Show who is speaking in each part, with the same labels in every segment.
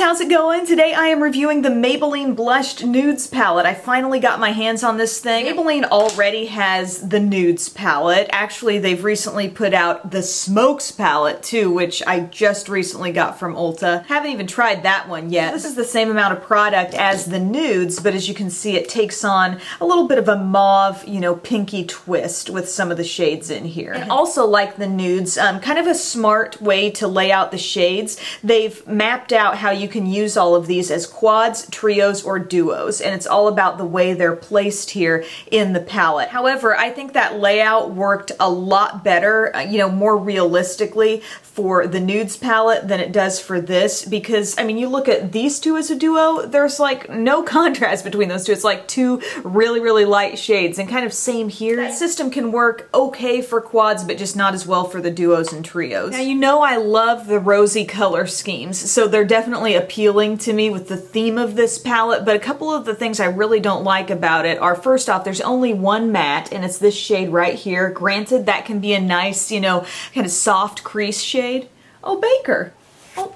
Speaker 1: how's it going? Today I am reviewing the Maybelline Blushed Nudes palette. I finally got my hands on this thing. Maybelline already has the Nudes palette. Actually, they've recently put out the Smokes palette too, which I just recently got from Ulta. Haven't even tried that one yet. This is the same amount of product as the Nudes, but as you can see, it takes on a little bit of a mauve, pinky twist with some of the shades in here. And also, like the Nudes, kind of a smart way to lay out the shades. They've mapped out how you can use all of these as quads, trios, or duos, and it's all about the way they're placed here in the palette. However, I think that layout worked a lot better, more realistically for the Nudes palette than it does for this, because, you look at these two as a duo, there's like no contrast between those two. It's like two really, really light shades, and kind of same here. That system can work okay for quads, but just not as well for the duos and trios. Now, I love the rosy color schemes, so they're definitely appealing to me with the theme of this palette, but a couple of the things I really don't like about it are, first off, there's only one matte, and it's this shade right here. Granted, that can be a nice, kind of soft crease shade. Oh, Baker. Oh,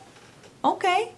Speaker 1: okay.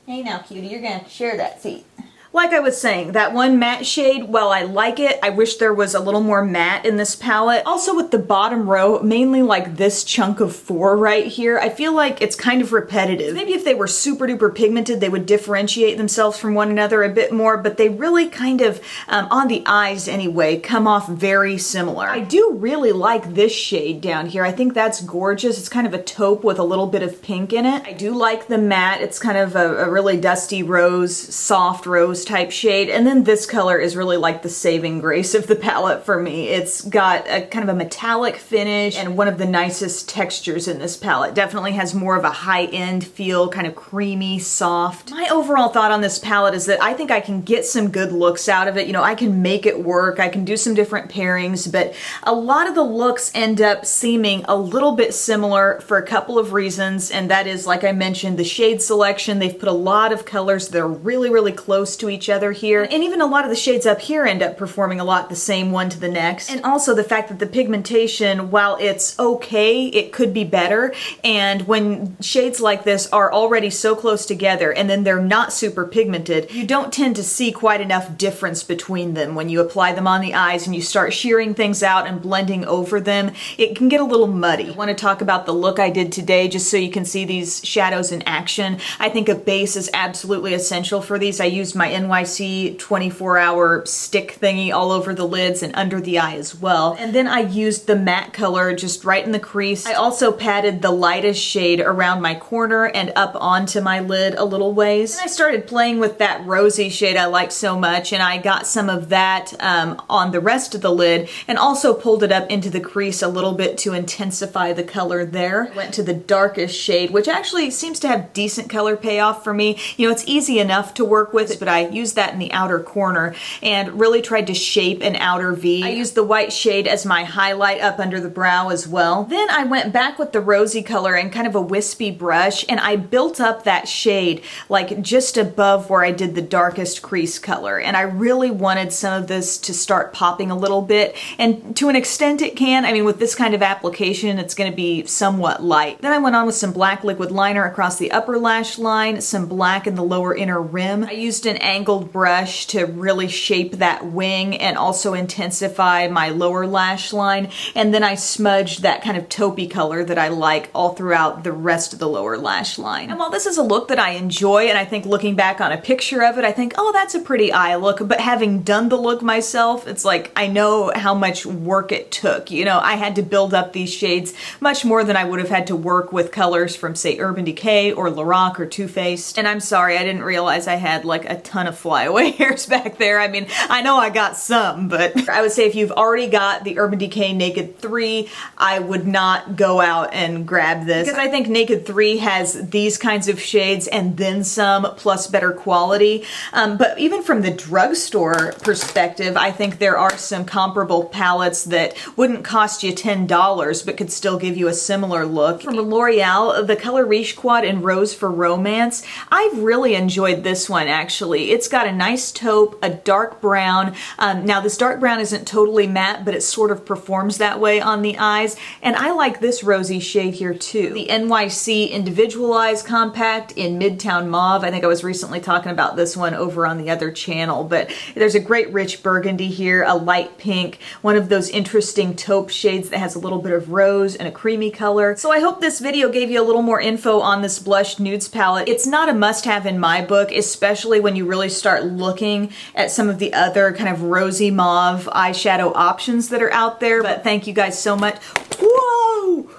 Speaker 1: Hey now, cutie, you're gonna share that seat. Like I was saying, that one matte shade, while I like it, I wish there was a little more matte in this palette. Also with the bottom row, mainly like this chunk of 4 right here, I feel like it's kind of repetitive. Maybe if they were super duper pigmented, they would differentiate themselves from one another a bit more, but they really kind of, on the eyes anyway, come off very similar. I do really like this shade down here. I think that's gorgeous. It's kind of a taupe with a little bit of pink in it. I do like the matte. It's kind of a really dusty rose, soft rose type shade, and then this color is really like the saving grace of the palette for me. It's got a kind of a metallic finish and one of the nicest textures in this palette. Definitely has more of a high-end feel, kind of creamy, soft. My overall thought on this palette is that I think I can get some good looks out of it. I can make it work. I can do some different pairings, but a lot of the looks end up seeming a little bit similar for a couple of reasons, and that is, like I mentioned, the shade selection. They've put a lot of colors that are really, really close to each other here, and even a lot of the shades up here end up performing a lot the same one to the next. And also the fact that the pigmentation, while it's okay, it could be better, and when shades like this are already so close together and then they're not super pigmented, you don't tend to see quite enough difference between them. When you apply them on the eyes and you start shearing things out and blending over them, it can get a little muddy. I want to talk about the look I did today just so you can see these shadows in action. I think a base is absolutely essential for these. I used my NYC 24-hour stick thingy all over the lids and under the eye as well. And then I used the matte color just right in the crease. I also patted the lightest shade around my corner and up onto my lid a little ways. And I started playing with that rosy shade I like so much, and I got some of that on the rest of the lid and also pulled it up into the crease a little bit to intensify the color there. I went to the darkest shade, which actually seems to have decent color payoff for me. It's easy enough to work with, but I used that in the outer corner and really tried to shape an outer V. I used the white shade as my highlight up under the brow as well. Then I went back with the rosy color and kind of a wispy brush, and I built up that shade like just above where I did the darkest crease color, and I really wanted some of this to start popping a little bit, and to an extent it can. With this kind of application, it's going to be somewhat light. Then I went on with some black liquid liner across the upper lash line, some black in the lower inner rim. I used an angled brush to really shape that wing and also intensify my lower lash line, and then I smudged that kind of taupey color that I like all throughout the rest of the lower lash line. And while this is a look that I enjoy, and I think looking back on a picture of it, I think, oh, that's a pretty eye look, but having done the look myself, it's like I know how much work it took. I had to build up these shades much more than I would have had to work with colors from, say, Urban Decay or Lorac or Too Faced. And I'm sorry, I didn't realize I had like a ton of flyaway hairs back there. I know I got some, but I would say if you've already got the Urban Decay Naked 3, I would not go out and grab this, because I think Naked 3 has these kinds of shades and then some, plus better quality. But even from the drugstore perspective, I think there are some comparable palettes that wouldn't cost you $10 but could still give you a similar look. From L'Oreal, the color Riche Quad in Rose for Romance, I've really enjoyed this one actually. It's got a nice taupe, a dark brown. Now this dark brown isn't totally matte, but it sort of performs that way on the eyes. And I like this rosy shade here too. The NYC Individualized Compact in Midtown Mauve. I think I was recently talking about this one over on the other channel, but there's a great rich burgundy here, a light pink, one of those interesting taupe shades that has a little bit of rose and a creamy color. So I hope this video gave you a little more info on this blush nudes palette. It's not a must-have in my book, especially when you really start looking at some of the other kind of rosy mauve eyeshadow options that are out there. But thank you guys so much. Whoa!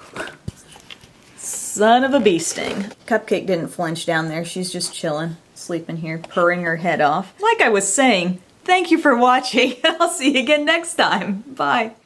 Speaker 1: Son of a bee sting. Cupcake didn't flinch down there. She's just chilling, sleeping here, purring her head off. Like I was saying, thank you for watching. I'll see you again next time. Bye.